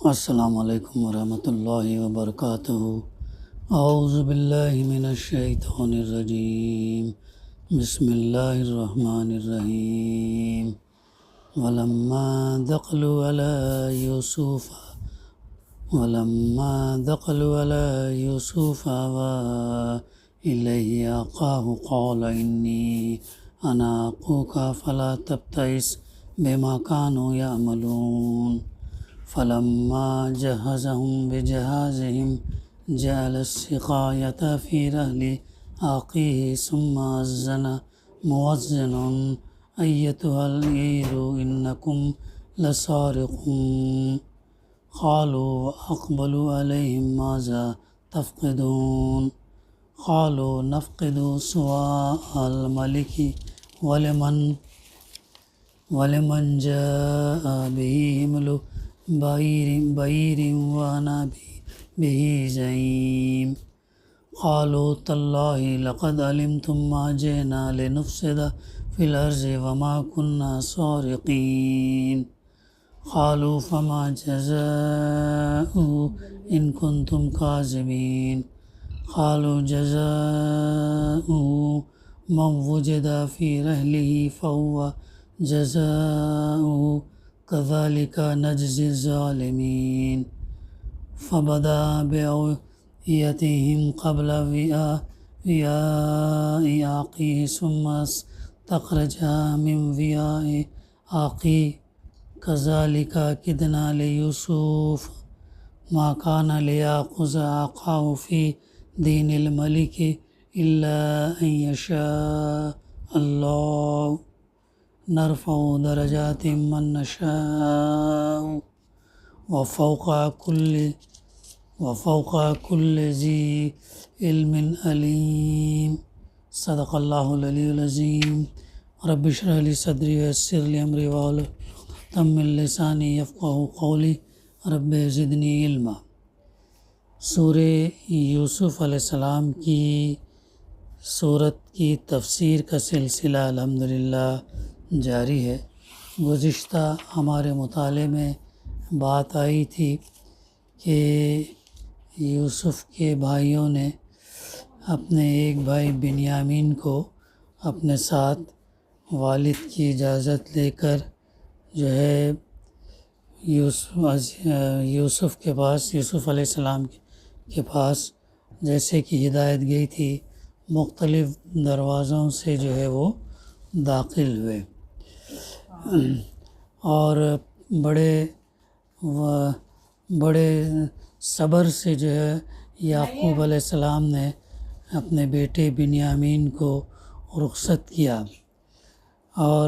السلام علیکم ورحمۃ اللہ وبرکاتہ۔ اعوذ باللہ من الشیطان الرجیم، بسم اللہ الرحمن الرحیم۔ ولما دخلوا علی یوسف آوى الیہ اخاہ قال انی انا اخوک فلا تبتئس بما كانوا یعملون۔ فلما جهزهم بجهازهم جعل السقاية في رحل أخيه ثم أذن مؤذن أيتها العير إنكم لسارقون۔ قالوا وأقبلوا عليهم ماذا تفقدون؟ قالوا نفقد سواء الملك ولمن جاء به حمل بعير وأنا به زعيم۔ قالوا تالله لقد علمتم ما جئنا لنفسد في الأرض وما كنا سارقين۔ قالوا فما جزاؤه إن كنتم كاذبين؟ قالوا جزاؤه من وجد في رحله فهو جزاؤه كذلك نجزي الظالمين۔ فبدأ بأوعيتهم قبل وعاء أخيه ثم استخرجها من وعاء أخيه كذلك كدنا ليوسف ما كان ليأخذ أخاه في دين الملك إلا أن يشاء الله نرفع درجات من نشاء وفوق كل ذي علم عليم۔ صدق اللہ العلی العظیم۔ رب اشرح لي صدری ويسر لي امری واحلل عقدۃ من لسانی یفقہوا قولی۔ رب زدنی علما۔ سورہ یوسف علیہ السلام کی سورت کی تفسیر کا سلسلہ الحمدللہ جاری ہے۔ گزشتہ ہمارے مطالعے میں بات آئی تھی کہ یوسف کے بھائیوں نے اپنے ایک بھائی بنیامین کو اپنے ساتھ والد کی اجازت لے کر جو ہے یوسف کے پاس، یوسف علیہ السلام کے پاس جیسے کہ ہدایت گئی تھی، مختلف دروازوں سے جو ہے وہ داخل ہوئے، اور بڑے صبر سے جو ہے یعقوب علیہ السلام نے اپنے بیٹے بنیامین کو رخصت کیا، اور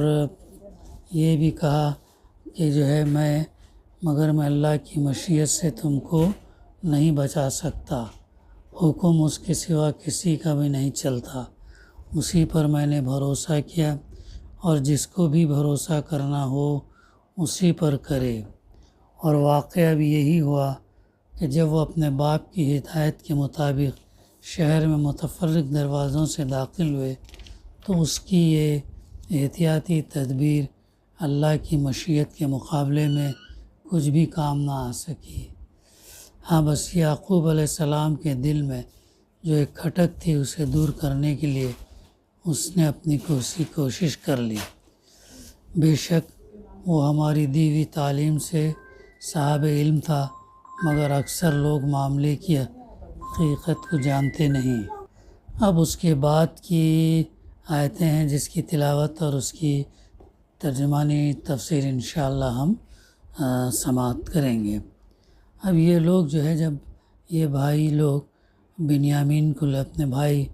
یہ بھی کہا کہ جو ہے مگر میں اللہ کی مشیت سے تم کو نہیں بچا سکتا، حکم اس کے سوا کسی کا بھی نہیں چلتا، اسی پر میں نے بھروسہ کیا، اور جس کو بھی بھروسہ کرنا ہو اسی پر کرے۔ اور واقعہ بھی یہی ہوا کہ جب وہ اپنے باپ کی ہدایت کے مطابق شہر میں متفرق دروازوں سے داخل ہوئے تو اس کی یہ احتیاطی تدبیر اللہ کی مشیت کے مقابلے میں کچھ بھی کام نہ آ سکی۔ ہاں، بس یعقوب علیہ السلام کے دل میں جو ایک کھٹک تھی اسے دور کرنے کے لیے اس نے اپنی کوشش کر لی۔ بے شک وہ ہماری دی ہوئی تعلیم سے صاحب علم تھا، مگر اکثر لوگ معاملے کی حقیقت کو جانتے نہیں۔ اب اس کے بعد کی آیتیں ہیں جس کی تلاوت اور اس کی ترجمانی تفسیر انشاءاللہ ہم سماعت کریں گے۔ اب یہ لوگ جو ہے، جب یہ بھائی لوگ بنیامین کو اپنے بھائی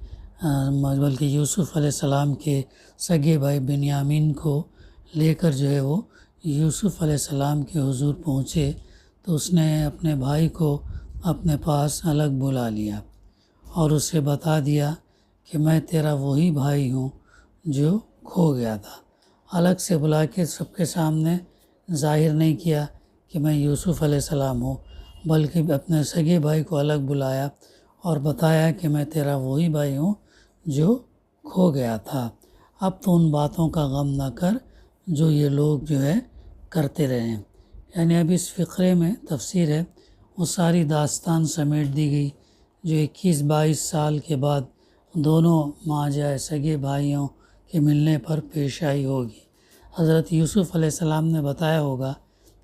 بلکہ یوسف علیہ السلام کے سگے بھائی بنیامین کو لے کر جو ہے وہ یوسف علیہ السلام کے حضور پہنچے تو اس نے اپنے بھائی کو اپنے پاس الگ بلا لیا اور اسے بتا دیا کہ میں تیرا وہی بھائی ہوں جو کھو گیا تھا۔ الگ سے بلا کے سب کے سامنے ظاہر نہیں کیا کہ میں یوسف علیہ السلام ہوں، بلکہ اپنے سگے بھائی کو الگ بلایا اور بتایا کہ میں تیرا وہی بھائی ہوں جو کھو گیا تھا۔ اب تو ان باتوں کا غم نہ کر جو یہ لوگ جو ہے کرتے رہے ہیں، یعنی اب اس فقرے میں تفسیر ہے وہ ساری داستان سمیٹ دی گئی جو 21-22 سال کے بعد دونوں ماجائے سگے بھائیوں کے ملنے پر پیش آئی ہوگی۔ حضرت یوسف علیہ السلام نے بتایا ہوگا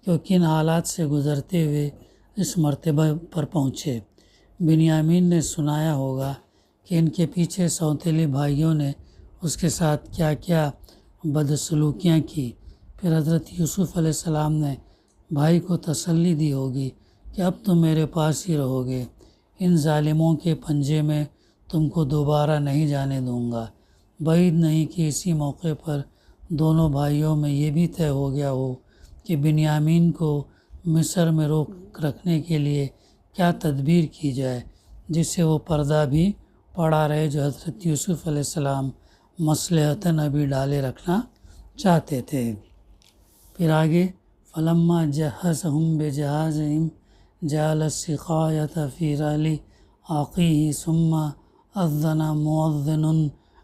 کہ وہ کن حالات سے گزرتے ہوئے اس مرتبہ پر پہنچے۔ بنیامین نے سنایا ہوگا کہ ان کے پیچھے سوتیلے بھائیوں نے اس کے ساتھ کیا کیا بدسلوکیاں کی۔ پھر حضرت یوسف علیہ السلام نے بھائی کو تسلی دی ہوگی کہ اب تم میرے پاس ہی رہو گے، ان ظالموں کے پنجے میں تم کو دوبارہ نہیں جانے دوں گا۔ بعید نہیں کہ اسی موقع پر دونوں بھائیوں میں یہ بھی طے ہو گیا ہو کہ بنیامین کو مصر میں روک رکھنے کے لیے کیا تدبیر کی جائے، جس سے وہ پردہ بھی پڑا رہے جو حضرت یوسف علیہ السلام مصلحتاً ابھی ڈالے رکھنا چاہتے تھے۔ پھر آگے فلما جہزہم بجہازہم جعل السقایۃ فی رحل اخیہ ثم اذن مؤذن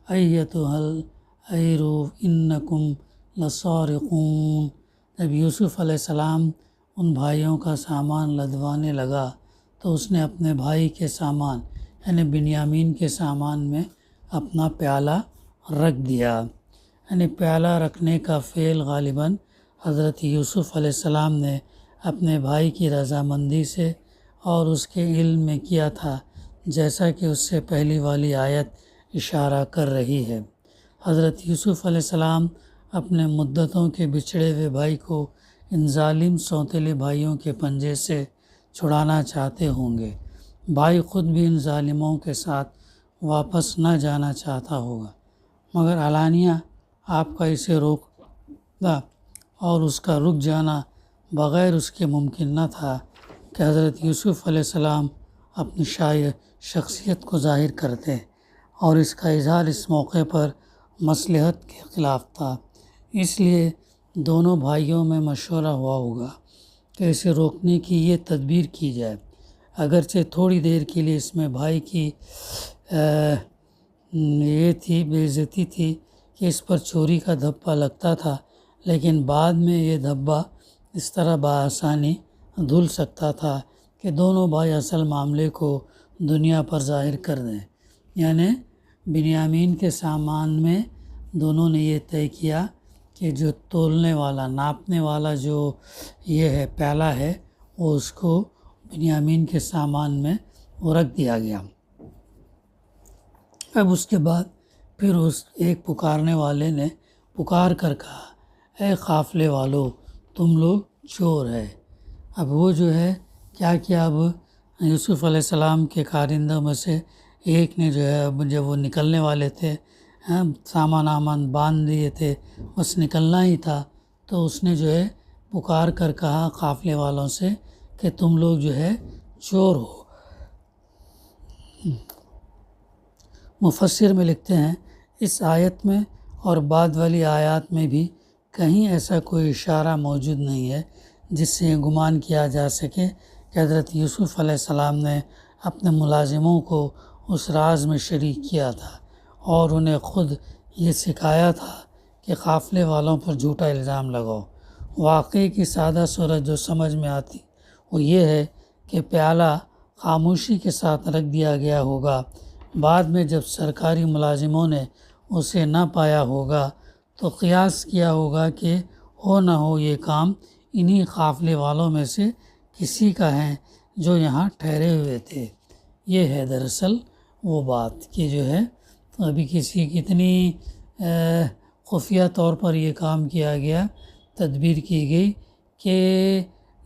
ایتھا العیر انکم لسارقون۔ جب یوسف علیہ السلام ان بھائیوں کا سامان لدوانے لگا تو اس نے اپنے بھائی کے سامان یعنی بنیامین کے سامان میں اپنا پیالہ رکھ دیا۔ یعنی پیالہ رکھنے کا فعل غالباً حضرت یوسف علیہ السلام نے اپنے بھائی کی رضامندی سے اور اس کے علم میں کیا تھا، جیسا کہ اس سے پہلی والی آیت اشارہ کر رہی ہے۔ حضرت یوسف علیہ السلام اپنے مدتوں کے بچھڑے ہوئے بھائی کو ان ظالم سوتیلے بھائیوں کے پنجے سے چھڑانا چاہتے ہوں گے۔ بھائی خود بھی ان ظالموں کے ساتھ واپس نہ جانا چاہتا ہوگا، مگر علانیہ آپ کا اسے روکا اور اس کا رک جانا بغیر اس کے ممکن نہ تھا کہ حضرت یوسف علیہ السلام اپنی شخصیت کو ظاہر کرتے، اور اس کا اظہار اس موقع پر مصلحت کے خلاف تھا۔ اس لیے دونوں بھائیوں میں مشورہ ہوا ہوگا کہ اسے روکنے کی یہ تدبیر کی جائے۔ اگرچہ تھوڑی دیر کے لیے اس میں بھائی کی یہ تھی بے عزتی تھی کہ اس پر چوری کا دھبہ لگتا تھا، لیکن بعد میں یہ دھبہ اس طرح بآسانی دھل سکتا تھا کہ دونوں بھائی اصل معاملے کو دنیا پر ظاہر کر دیں۔ یعنی بنیامین کے سامان میں دونوں نے یہ طے کیا کہ جو تولنے والا ناپنے والا جو یہ ہے پیالہ ہے وہ اس کو بنیامین کے سامان میں وہ رکھ دیا گیا۔ اب اس کے بعد پھر اس ایک پکارنے والے نے پکار کر کہا، اے قافلے والو تم لوگ چور ہے۔ اب وہ جو ہے کیا کیا، اب یوسف علیہ السلام کے کارندوں میں سے ایک نے جو ہے اب جب وہ نکلنے والے تھے، سامان باندھ دیے تھے، بس نکلنا ہی تھا، تو اس نے جو ہے پکار کر کہا قافلے والوں سے کہ تم لوگ جو ہے چور ہو۔ مفسر میں لکھتے ہیں اس آیت میں اور بعد والی آیات میں بھی کہیں ایسا کوئی اشارہ موجود نہیں ہے جس سے یہ گمان کیا جا سکے کہ حضرت یوسف علیہ السلام نے اپنے ملازموں کو اس راز میں شریک کیا تھا اور انہیں خود یہ سکھایا تھا کہ قافلے والوں پر جھوٹا الزام لگاؤ۔ واقعے کی سادہ صورت جو سمجھ میں آتی وہ یہ ہے کہ پیالہ خاموشی کے ساتھ رکھ دیا گیا ہوگا، بعد میں جب سرکاری ملازموں نے اسے نہ پایا ہوگا تو قیاس کیا ہوگا کہ ہو نہ ہو یہ کام انہی قافلے والوں میں سے کسی کا ہے جو یہاں ٹھہرے ہوئے تھے۔ یہ ہے دراصل وہ بات کہ جو ہے ابھی کسی کتنی خفیہ طور پر یہ کام کیا گیا، تدبیر کی گئی کہ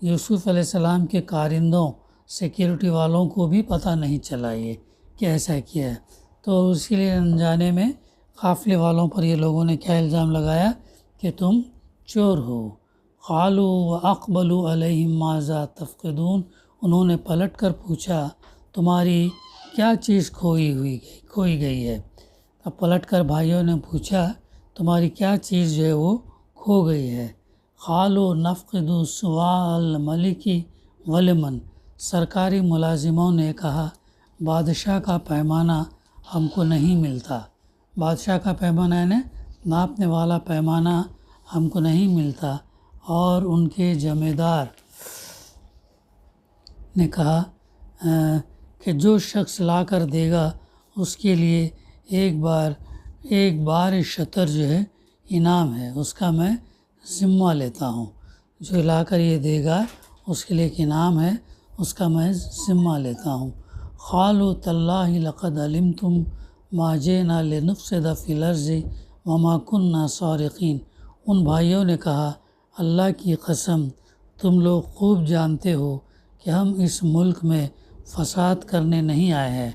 یوسف علیہ السلام کے کارندوں سیکیورٹی والوں کو بھی پتہ نہیں چلا یہ کہ ایسا کیا ہے، تو اسی لیے انجانے میں قافلے والوں پر یہ لوگوں نے کیا الزام لگایا کہ تم چور ہو۔ قالوا واقبلوا علیہم ماذا تفقدون، انہوں نے پلٹ کر پوچھا تمہاری کیا چیز کھوئی گئی ہے۔ اب پلٹ کر بھائیوں نے پوچھا تمہاری کیا چیز جو ہے وہ کھو گئی ہے۔ قالوا نفقد صواع الملک ولمن، سرکاری ملازموں نے کہا بادشاہ کا پیمانہ ہم کو نہیں ملتا، بادشاہ کا پیمانہ یعنی ناپنے والا پیمانہ ہم کو نہیں ملتا، اور ان کے جمیدار نے کہا کہ جو شخص لا کر دے گا اس کے لیے ایک بار شطر جو ہے انعام ہے، اس کا میں ذمہ لیتا ہوں۔ جو لا کر یہ دے گا اس کے لیے ایک انعام ہے، اس کا میں ذمہ لیتا ہوں۔ قالوا تاللہ لقد علمتم ما جئنا لنفسد فی الارض وما کننا سارقین۔ ان بھائیوں نے کہا اللہ کی قسم تم لوگ خوب جانتے ہو کہ ہم اس ملک میں فساد کرنے نہیں آئے ہیں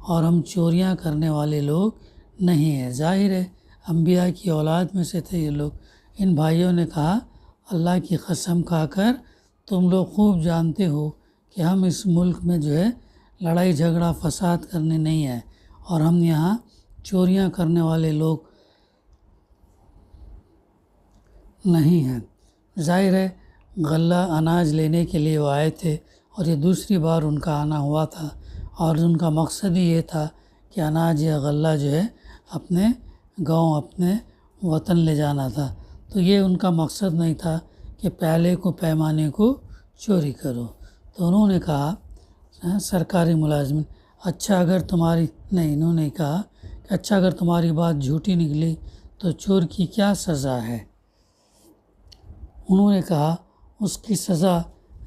اور ہم چوریاں کرنے والے لوگ نہیں ہیں۔ ظاہر ہے انبیاء کی اولاد میں سے تھے یہ لوگ۔ ان بھائیوں نے کہا اللہ کی قسم کھا کر تم لوگ خوب جانتے ہو کہ ہم اس ملک میں جو ہے لڑائی جھگڑا فساد کرنے نہیں آئے اور ہم یہاں چوریاں کرنے والے لوگ نہیں ہیں۔ ظاہر ہے غلہ اناج لینے کے لیے وہ آئے تھے اور یہ دوسری بار ان کا آنا ہوا تھا اور ان کا مقصد ہی یہ تھا کہ اناج یا غلہ جو ہے اپنے گاؤں اپنے وطن لے جانا تھا۔ تو یہ ان کا مقصد نہیں تھا کہ پیالے کو پیمانے کو چوری کرو۔ تو انہوں نے کہا سرکاری ملازمین انہوں نے کہا کہ اچھا اگر تمہاری بات جھوٹی نکلی تو چور کی کیا سزا ہے؟ انہوں نے کہا اس کی سزا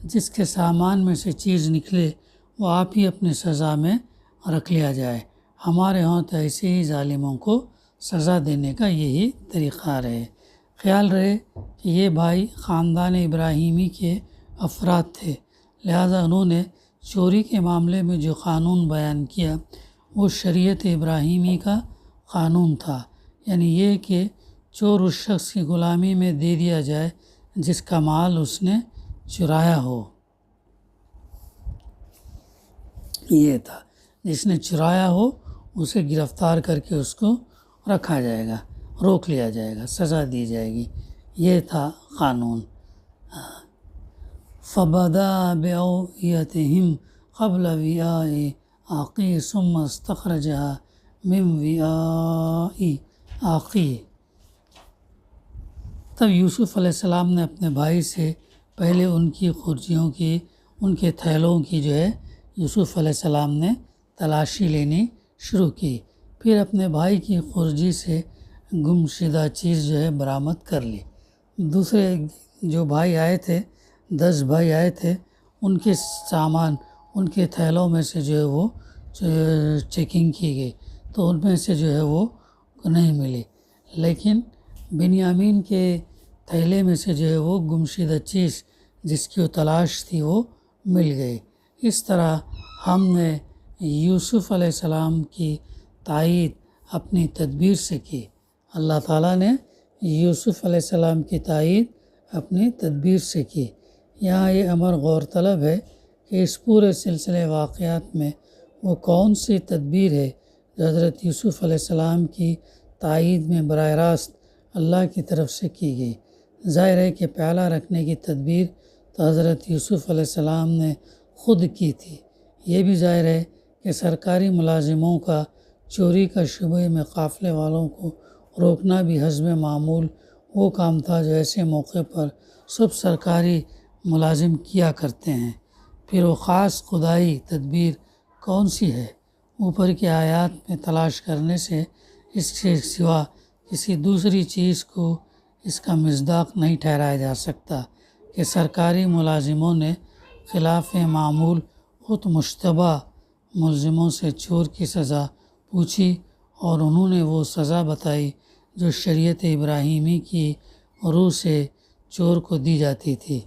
جس کے سامان میں سے چیز نکلے وہ آپ ہی اپنے سزا میں رکھ لیا جائے۔ ہمارے ہاں تو ایسے ہی ظالموں کو سزا دینے کا یہی طریقہ رہے۔ خیال رہے کہ یہ بھائی خاندان ابراہیمی کے افراد تھے، لہٰذا انہوں نے چوری کے معاملے میں جو قانون بیان کیا وہ شریعت ابراہیمی کا قانون تھا، یعنی یہ کہ چور اس شخص کی غلامی میں دے دیا جائے جس کا مال اس نے چرایا ہو۔ یہ تھا جس نے چرایا ہو اسے گرفتار کر کے اس کو رکھا جائے گا، روک لیا جائے گا، سزا دی جائے گی۔ یہ تھا قانون۔ فَبَدَأَ بِأَوْعِيَتِهِمْ قَبْلَ وِعَاءِ أَخِيهِ ثُمَّ اسْتَخْرَجَهَا مِنْ وِعَاءِ أَخِيهِ۔ تب یوسف علیہ السلام نے اپنے بھائی سے پہلے ان کی خرجیوں کی، ان کے تھیلوں کی جو ہے یوسف علیہ السلام نے تلاشی لینی شروع کی، پھر اپنے بھائی کی خرجی سے گمشدہ چیز جو ہے برآمد کر لی۔ دوسرے جو بھائی آئے تھے 10 بھائی آئے تھے، ان کے سامان ان کے تھیلوں میں سے جو ہے وہ چیکنگ کی گئی تو ان میں سے جو ہے وہ نہیں ملی، لیکن بنیامین کے تھیلے میں سے جو ہے وہ گمشدہ چیز جس کی وہ تلاش تھی وہ مل گئی۔ اس طرح ہم نے یوسف علیہ السلام کی تائید اپنی تدبیر سے کی۔ اللہ تعالیٰ نے یوسف علیہ السلام کی تائید اپنی تدبیر سے کی۔ یہاں یہ امر غور طلب ہے کہ اس پورے سلسلے واقعات میں وہ کون سی تدبیر ہے جو حضرت یوسف علیہ السلام کی تائید میں براہ راست اللہ کی طرف سے کی گئی۔ ظاہر ہے کہ پیالہ رکھنے کی تدبیر تو حضرت یوسف علیہ السلام نے خود کی تھی۔ یہ بھی ظاہر ہے کہ سرکاری ملازموں کا چوری کا شبہ میں قافلے والوں کو روکنا بھی حسب معمول وہ کام تھا جو ایسے موقع پر سب سرکاری ملازم کیا کرتے ہیں۔ پھر وہ خاص خدائی تدبیر کون سی ہے؟ اوپر کی آیات میں تلاش کرنے سے اس کے سوا کسی دوسری چیز کو اس کا مصداق نہیں ٹھہرایا جا سکتا کہ سرکاری ملازموں نے خلاف معمول خود مشتبہ ملزموں سے چور کی سزا پوچھی اور انہوں نے وہ سزا بتائی جو شریعت ابراہیمی کی روح سے چور کو دی جاتی تھی۔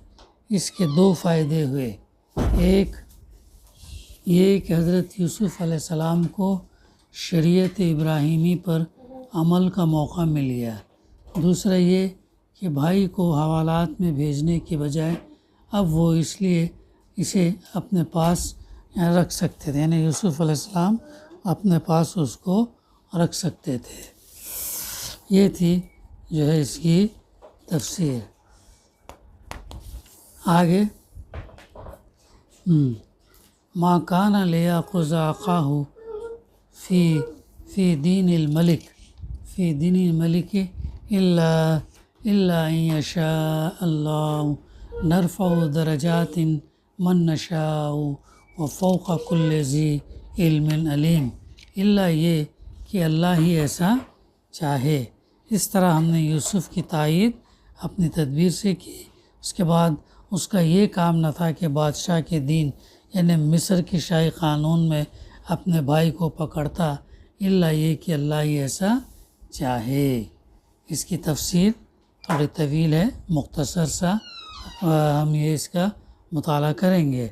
اس کے 2 فائدے ہوئے، ایک یہ کہ حضرت یوسف علیہ السلام کو شریعت ابراہیمی پر عمل کا موقع مل گیا، دوسرا یہ کہ بھائی کو حوالات میں بھیجنے کے بجائے اب وہ اس لیے اسے اپنے پاس رکھ سکتے تھے، یعنی یوسف علیہ السلام اپنے پاس اس کو رکھ سکتے تھے۔ یہ تھی جو ہے اس کی تفسیر۔ آگے ما کان لیأخذ اخاہ فی دین الملک الا الا ان یشاء اللہ نرفع درجات من نشاء وفوق کل ذی علم علیم، الا یہ کہ اللہ ہی ایسا چاہے۔ اس طرح ہم نے یوسف کی تائید اپنی تدبیر سے کی۔ اس کے بعد اس کا یہ کام نہ تھا کہ بادشاہ کے دین یعنی مصر کے شاہی قانون میں اپنے بھائی کو پکڑتا، الا یہ کہ اللہ ہی ایسا چاہے۔ اس کی تفسیر تھوڑی طویل ہے، مختصر سا ہم اس کا مطالعہ کریں گے۔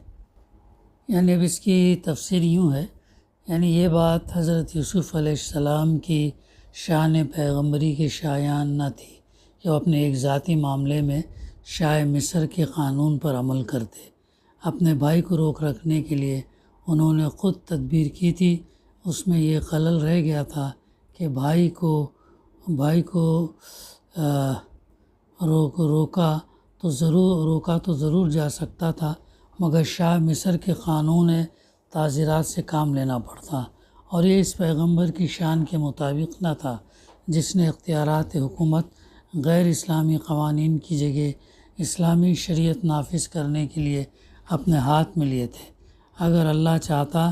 یعنی اب اس کی تفسیر یوں ہے، یعنی یہ بات حضرت یوسف علیہ السلام کی شان پیغمبری کے شایان نہ تھی کہ وہ اپنے ایک ذاتی معاملے میں شاہ مصر کے قانون پر عمل کرتے۔ اپنے بھائی کو روک رکھنے کے لیے انہوں نے خود تدبیر کی تھی۔ اس میں یہ خلل رہ گیا تھا کہ بھائی کو روکا تو ضرور جا سکتا تھا، مگر شاہ مصر کے قانون تعزیرات سے کام لینا پڑتا، اور یہ اس پیغمبر کی شان کے مطابق نہ تھا جس نے اختیارات حکومت غیر اسلامی قوانین کی جگہ اسلامی شریعت نافذ کرنے کے لیے اپنے ہاتھ میں لیے تھے۔ اگر اللہ چاہتا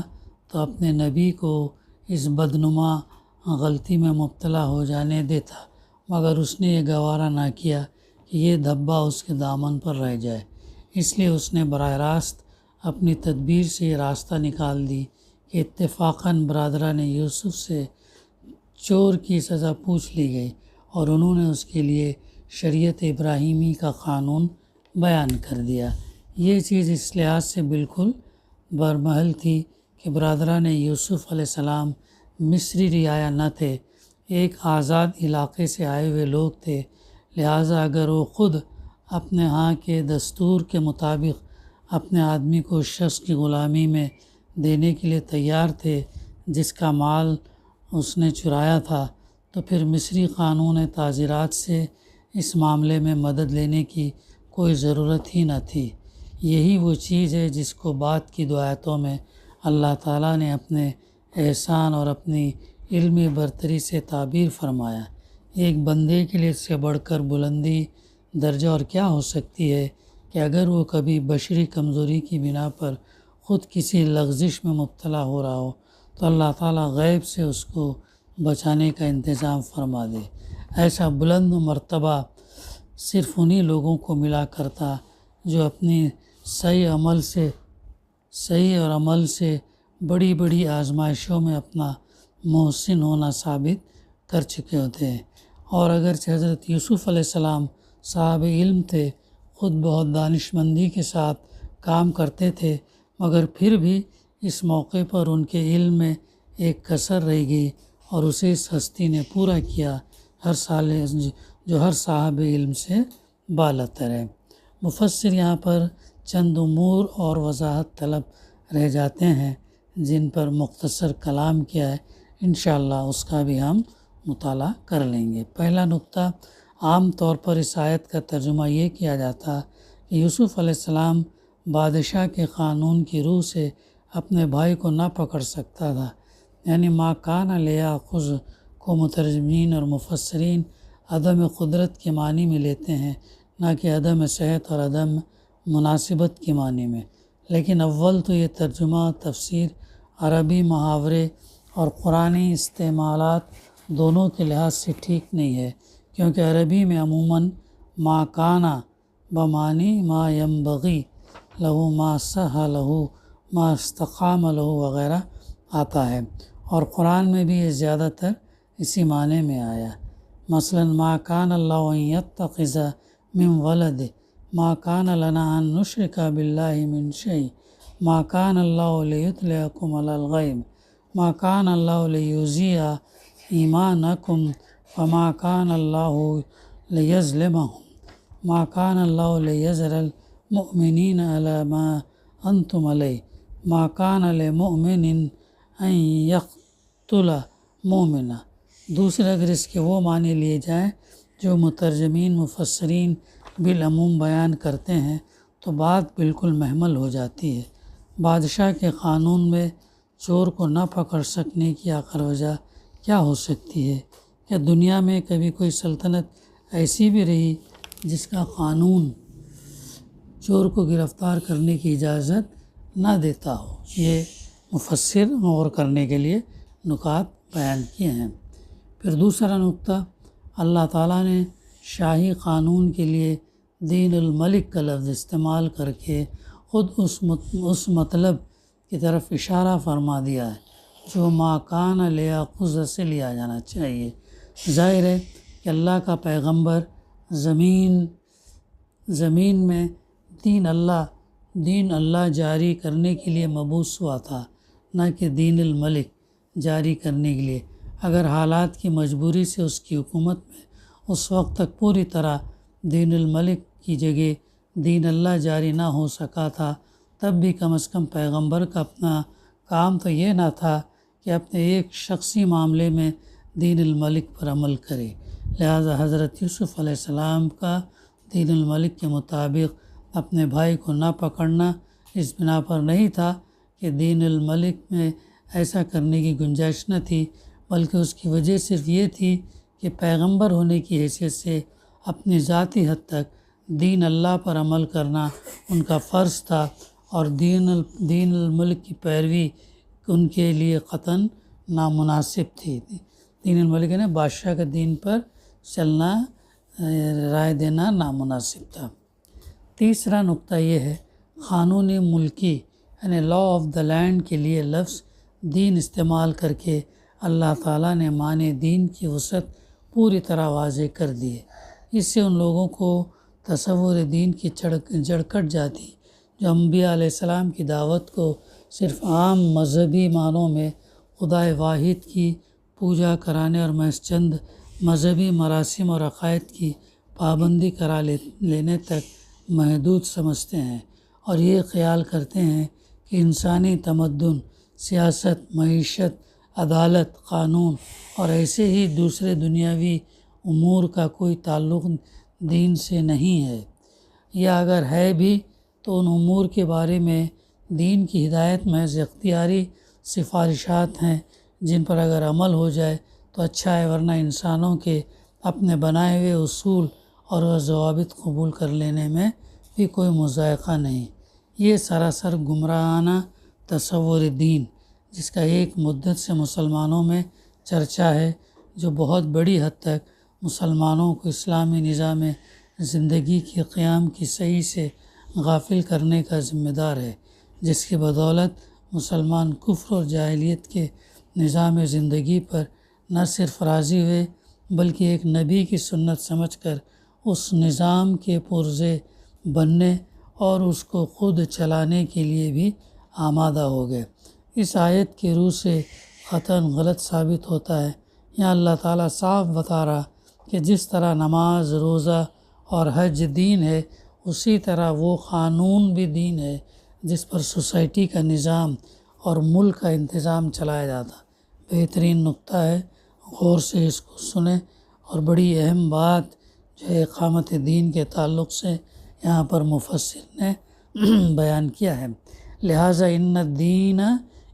تو اپنے نبی کو اس بدنما غلطی میں مبتلا ہو جانے دیتا، مگر اس نے یہ گوارا نہ کیا کہ یہ دھبا اس کے دامن پر رہ جائے۔ اس لیے اس نے براہ راست اپنی تدبیر سے یہ راستہ نکال دی کہ اتفاقاً برادران یوسف سے چور کی سزا پوچھ لی گئی، اور انہوں نے اس کے لیے شریعت ابراہیمی کا قانون بیان کر دیا۔ یہ چیز اس لحاظ سے بالکل برمحل تھی کہ برادران یوسف علیہ السلام مصری رعایا نہ تھے، ایک آزاد علاقے سے آئے ہوئے لوگ تھے، لہٰذا اگر وہ خود اپنے ہاں کے دستور کے مطابق اپنے آدمی کو اس شخص کی غلامی میں دینے کے لیے تیار تھے جس کا مال اس نے چرایا تھا، تو پھر مصری قانون تعزیرات سے اس معاملے میں مدد لینے کی کوئی ضرورت ہی نہ تھی۔ یہی وہ چیز ہے جس کو بعد کی دو آیتوں میں اللہ تعالیٰ نے اپنے احسان اور اپنی علمی برتری سے تعبیر فرمایا۔ ایک بندے کے لیے اس سے بڑھ کر بلندی درجہ اور کیا ہو سکتی ہے کہ اگر وہ کبھی بشری کمزوری کی بنا پر خود کسی لغزش میں مبتلا ہو رہا ہو تو اللہ تعالیٰ غیب سے اس کو بچانے کا انتظام فرما دے۔ ایسا بلند مرتبہ صرف انہی لوگوں کو ملا کرتا جو اپنی صحیح اور عمل سے بڑی بڑی آزمائشوں میں اپنا محسن ہونا ثابت کر چکے ہوتے ہیں۔ اور اگرچہ حضرت یوسف علیہ السلام صاحب علم تھے، خود بہت دانشمندی کے ساتھ کام کرتے تھے، مگر پھر بھی اس موقع پر ان کے علم میں ایک کسر رہ گئی اور اسے اس ہستی نے پورا کیا جو ہر صاحب علم سے بالاتر ہے۔ مفسر یہاں پر چند امور اور وضاحت طلب رہ جاتے ہیں جن پر مختصر کلام کیا ہے، انشاءاللہ اس کا بھی ہم مطالعہ کر لیں گے۔ پہلا نقطہ، عام طور پر اس آیت کا ترجمہ یہ کیا جاتا کہ یوسف علیہ السلام بادشاہ کے قانون کی روح سے اپنے بھائی کو نہ پکڑ سکتا تھا، یعنی ما کان لیاخذ کو مترجمین اور مفسرین عدم قدرت کے معنی میں لیتے ہیں، نہ کہ عدم صحت اور عدم مناسبت کے معنی میں۔ لیکن اول تو یہ ترجمہ تفسیر عربی محاورے اور قرآنی استعمالات دونوں کے لحاظ سے ٹھیک نہیں ہے، کیونکہ عربی میں عموماً ما کانا بمعنی ما ینبغی لہو، ما صح لہو، ما استقام لہو وغیرہ آتا ہے، اور قرآن میں بھی یہ زیادہ تر اسی معنی میں آیا۔ مثلا ما کان اللہ ان یتخذ من ولد، ما کان لنا ان نشرک باللہ من شیء، ما کان اللہ لیطلعکم علی الغیب، ما کان اللہ لیضیع ایمانکم وما کان اللہ لیظلمہم، ما کان اللہ لیذر المؤمنین علی ما انتم علیہ، ما کان لمؤمن ان یقتل مؤمنا۔ دوسرے اگر اس کے وہ معنی لیے جائیں جو مترجمین مفسرین بالعموم بیان کرتے ہیں تو بات بالکل محمل ہو جاتی ہے۔ بادشاہ کے قانون میں چور کو نہ پکڑ سکنے کی آخر وجہ کیا ہو سکتی ہے؟ کیا دنیا میں کبھی کوئی سلطنت ایسی بھی رہی جس کا قانون چور کو گرفتار کرنے کی اجازت نہ دیتا ہو۔ یہ مفسر غور کرنے کے لیے نکات بیان کیے ہیں۔ پھر دوسرا نقطہ، اللہ تعالیٰ نے شاہی قانون کے لیے دین الملک کا لفظ استعمال کر کے خود اس مطلب کی طرف اشارہ فرما دیا ہے جو ما کان لیاخذ سے لیا جانا چاہیے۔ ظاہر ہے کہ اللہ کا پیغمبر زمین میں دین اللہ جاری کرنے کے لیے مبعوث ہوا تھا، نہ کہ دین الملک جاری کرنے کے لیے۔ اگر حالات کی مجبوری سے اس کی حکومت میں اس وقت تک پوری طرح دین الملک کی جگہ دین اللہ جاری نہ ہو سکا تھا، تب بھی کم از کم پیغمبر کا اپنا کام تو یہ نہ تھا کہ اپنے ایک شخصی معاملے میں دین الملک پر عمل کرے۔ لہذا حضرت یوسف علیہ السلام کا دین الملک کے مطابق اپنے بھائی کو نہ پکڑنا اس بنا پر نہیں تھا کہ دین الملک میں ایسا کرنے کی گنجائش نہ تھی، بلکہ اس کی وجہ صرف یہ تھی کہ پیغمبر ہونے کی حیثیت سے اپنی ذاتی حد تک دین اللہ پر عمل کرنا ان کا فرض تھا، اور دین الملک کی پیروی ان کے لیے قطعاً نامناسب تھی۔ دین الملک نے بادشاہ کے دین پر چلنا، رائے دینا نامناسب تھا۔ تیسرا نقطہ یہ ہے، قانون ملکی یعنی لا آف دا لینڈ کے لیے لفظ دین استعمال کر کے اللہ تعالیٰ نے معنی دین کی وسعت پوری طرح واضح کر دی ہے۔ اس سے ان لوگوں کو تصور دین کی جڑ کٹ جاتی جو انبیاء علیہ السلام کی دعوت کو صرف عام مذہبی معنوں میں خدائے واحد کی پوجا کرانے اور محض چند مذہبی مراسم اور عقائد کی پابندی کرا لینے تک محدود سمجھتے ہیں، اور یہ خیال کرتے ہیں کہ انسانی تمدن، سیاست، معیشت، عدالت، قانون اور ایسے ہی دوسرے دنیاوی امور کا کوئی تعلق دین سے نہیں ہے، یا اگر ہے بھی تو ان امور کے بارے میں دین کی ہدایت محض اختیاری سفارشات ہیں جن پر اگر عمل ہو جائے تو اچھا ہے، ورنہ انسانوں کے اپنے بنائے ہوئے اصول اور ضوابط قبول کر لینے میں بھی کوئی مذائقہ نہیں۔ یہ سراسر گمراہانہ تصور دین جس کا ایک مدت سے مسلمانوں میں چرچا ہے، جو بہت بڑی حد تک مسلمانوں کو اسلامی نظام زندگی کے قیام کی صحیح سے غافل کرنے کا ذمہ دار ہے، جس کی بدولت مسلمان کفر اور جاہلیت کے نظام زندگی پر نہ صرف راضی ہوئے بلکہ ایک نبی کی سنت سمجھ کر اس نظام کے پرزے بننے اور اس کو خود چلانے کے لیے بھی آمادہ ہو گئے۔ اس آیت کی روح سے قطعاً غلط ثابت ہوتا ہے۔ یہاں اللہ تعالیٰ صاف بتا رہا کہ جس طرح نماز، روزہ اور حج دین ہے، اسی طرح وہ قانون بھی دین ہے جس پر سوسائٹی کا نظام اور ملک کا انتظام چلایا جاتا۔ بہترین نقطہ ہے، غور سے اس کو سنیں، اور بڑی اہم بات جو ہے اقامت دین کے تعلق سے یہاں پر مفسر نے بیان کیا ہے۔ لہٰذا ان الدین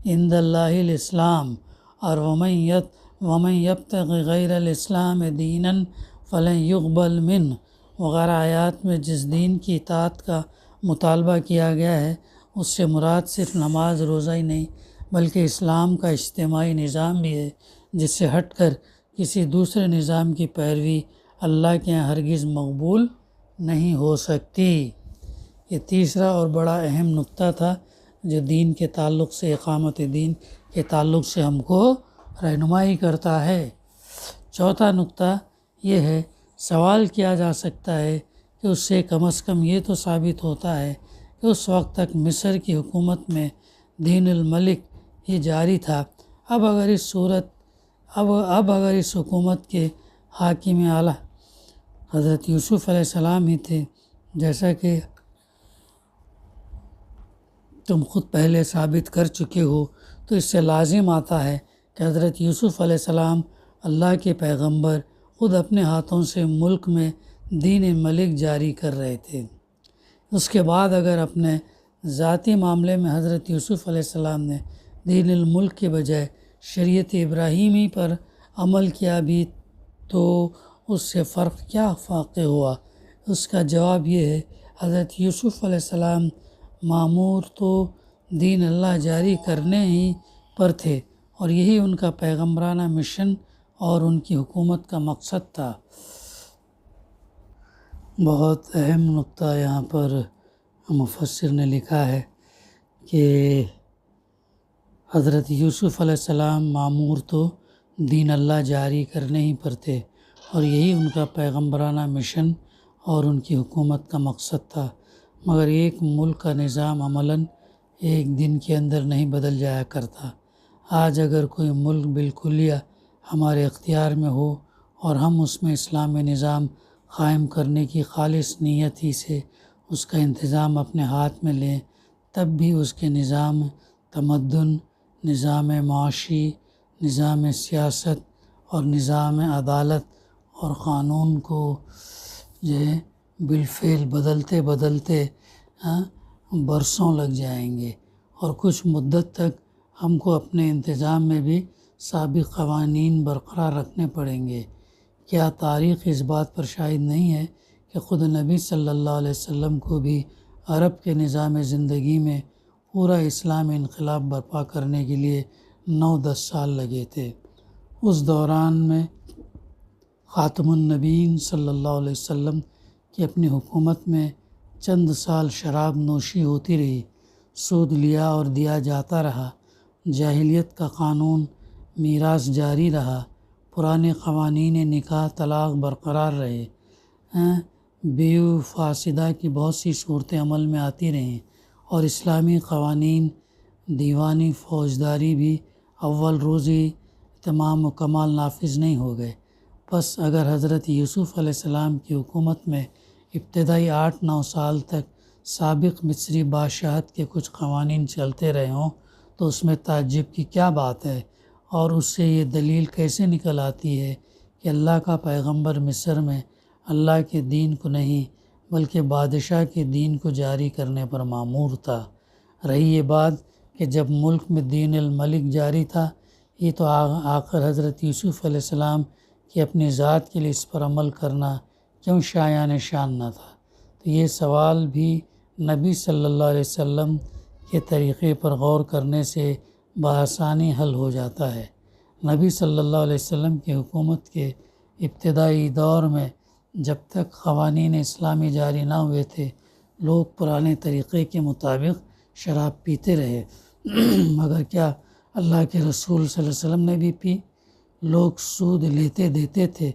عند اللہ الاسلام، اور ومن یبتغی غیر الاسلام دینا فلن یقبل منہ وغیرہ آیات میں جس دین کی اطاعت کا مطالبہ کیا گیا ہے اس سے مراد صرف نماز روزہ ہی نہیں بلکہ اسلام کا اجتماعی نظام بھی ہے، جس سے ہٹ کر کسی دوسرے نظام کی پیروی اللہ کے یہاں ہرگز مقبول نہیں ہو سکتی۔ یہ تیسرا اور بڑا اہم نقطہ تھا جو دین کے تعلق سے، اقامت دین کے تعلق سے ہم کو رہنمائی کرتا ہے۔ چوتھا نقطہ یہ ہے، سوال کیا جا سکتا ہے کہ اس سے کم از کم یہ تو ثابت ہوتا ہے کہ اس وقت تک مصر کی حکومت میں دین الملک ہی جاری تھا۔ اب اگر اس حکومت کے حاکم اعلیٰ حضرت یوسف علیہ السلام ہی تھے، جیسا کہ تم خود پہلے ثابت کر چکے ہو، تو اس سے لازم آتا ہے کہ حضرت یوسف علیہ السلام اللہ کے پیغمبر خود اپنے ہاتھوں سے ملک میں دین ملک جاری کر رہے تھے۔ اس کے بعد اگر اپنے ذاتی معاملے میں حضرت یوسف علیہ السلام نے دین الملک کے بجائے شریعت ابراہیمی پر عمل کیا بھی، تو اس سے فرق کیا واقع ہوا؟ اس کا جواب یہ ہے، حضرت یوسف علیہ السلام مامور تو دین اللہ جاری کرنے ہی پر تھے، اور یہی ان کا پیغمبرانہ مشن اور ان کی حکومت کا مقصد تھا۔ بہت اہم نقطہ یہاں پر مفسر نے لکھا ہے کہ حضرت یوسف علیہ السلام مامور تو دین اللہ جاری کرنے ہی پر تھے، اور یہی ان کا پیغمبرانہ مشن اور ان کی حکومت کا مقصد تھا، مگر ایک ملک کا نظام عملاً ایک دن کے اندر نہیں بدل جایا کرتا۔ آج اگر کوئی ملک بالکلیہ ہمارے اختیار میں ہو اور ہم اس میں اسلامی نظام قائم کرنے کی خالص نیت ہی سے اس کا انتظام اپنے ہاتھ میں لیں، تب بھی اس کے نظام تمدن، نظام معاشی، نظام سیاست اور نظام عدالت اور قانون کو جو ہے بالفعل بدلتے برسوں لگ جائیں گے، اور کچھ مدت تک ہم کو اپنے انتظام میں بھی سابق قوانین برقرار رکھنے پڑیں گے۔ کیا تاریخ اس بات پر شاہد نہیں ہے کہ خود نبی صلی اللہ علیہ وسلم کو بھی عرب کے نظام زندگی میں پورا اسلامی انقلاب برپا کرنے کے لیے 9-10 سال لگے تھے؟ اس دوران میں خاتم النبیین صلی اللہ علیہ وسلم کی اپنی حکومت میں چند سال شراب نوشی ہوتی رہی، سود لیا اور دیا جاتا رہا، جاہلیت کا قانون میراث جاری رہا، پرانے قوانین نکاح طلاق برقرار رہے، بیوہ فاسدہ کی بہت سی صورتیں عمل میں آتی رہیں، اور اسلامی قوانین دیوانی فوجداری بھی اول روز ہی تمام مکمل نافذ نہیں ہو گئے۔ بس اگر حضرت یوسف علیہ السلام کی حکومت میں ابتدائی 8-9 سال تک سابق مصری بادشاہت کے کچھ قوانین چلتے رہے ہوں تو اس میں تعجب کی کیا بات ہے؟ اور اس سے یہ دلیل کیسے نکل آتی ہے کہ اللہ کا پیغمبر مصر میں اللہ کے دین کو نہیں بلکہ بادشاہ کے دین کو جاری کرنے پر مامور تھا؟ رہی یہ بات کہ جب ملک میں دین الملک جاری تھا، یہ تو آخر حضرت یوسف علیہ السلام کی اپنی ذات کے لیے اس پر عمل کرنا کیوں شایان شان نہ تھا؟ تو یہ سوال بھی نبی صلی اللہ علیہ وسلم کے طریقے پر غور کرنے سے بآسانی حل ہو جاتا ہے۔ نبی صلی اللہ علیہ وسلم کی حکومت کے ابتدائی دور میں جب تک قوانین اسلامی جاری نہ ہوئے تھے، لوگ پرانے طریقے کے مطابق شراب پیتے رہے۔ مگر کیا اللہ کے رسول صلی اللہ علیہ وسلم نے بھی پی؟ لوگ سود لیتے دیتے تھے،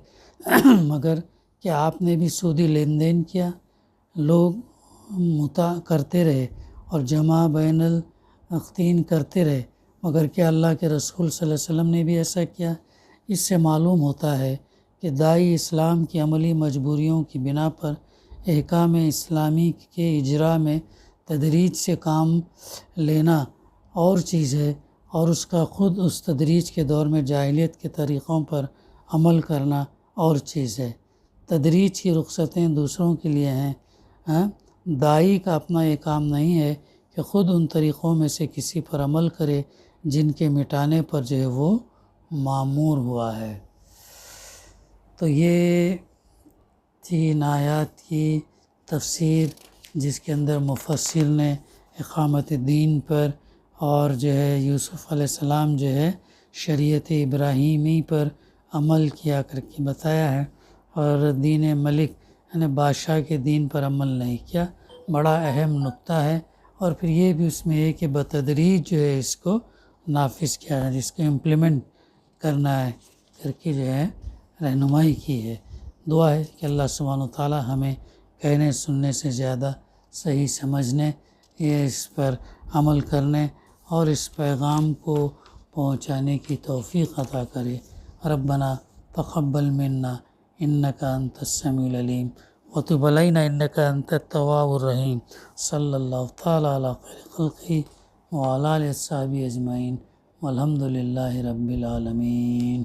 مگر کیا آپ نے بھی سودی لین دین کیا؟ لوگ متع کرتے رہے اور جمع بین الاختین کرتے رہے، مگر کیا اللہ کے رسول صلی اللہ علیہ وسلم نے بھی ایسا کیا؟ اس سے معلوم ہوتا ہے کہ داعی اسلام کی عملی مجبوریوں کی بنا پر احکام اسلامی کے اجراء میں تدریج سے کام لینا اور چیز ہے، اور اس کا خود اس تدریج کے دور میں جاہلیت کے طریقوں پر عمل کرنا اور چیز ہے۔ تدریج کی رخصتیں دوسروں کے لیے ہیں، داعی کا اپنا یہ کام نہیں ہے کہ خود ان طریقوں میں سے کسی پر عمل کرے جن کے مٹانے پر جو ہے وہ مامور ہوا ہے۔ تو یہ 3 آیات کی تفسیر جس کے اندر مفسر نے اقامت دین پر اور جو ہے یوسف علیہ السلام جو ہے شریعت ابراہیمی پر عمل کیا کر کے بتایا ہے، اور دین ملک یعنی بادشاہ کے دین پر عمل نہیں کیا، بڑا اہم نقطہ ہے۔ اور پھر یہ بھی اس میں ہے کہ بتدریج جو ہے اس کو نافذ کیا ہے، جس کو امپلیمنٹ کرنا ہے کر کے جو ہے رہنمائی کی ہے۔ دعا ہے کہ اللہ سبحانہ و تعالی ہمیں کہنے سننے سے زیادہ صحیح سمجھنے، یہ اس پر عمل کرنے اور اس پیغام کو پہنچانے کی توفیق عطا کرے۔ ربنا تقبل منا انک انت السمیع العلیم وتب علینا انک انت التواب الرحیم۔ صلی اللہ تعالی علی خیر خلقہ وعلی آلہ وصحبہ اجمعین والحمد للہ رب العالمین۔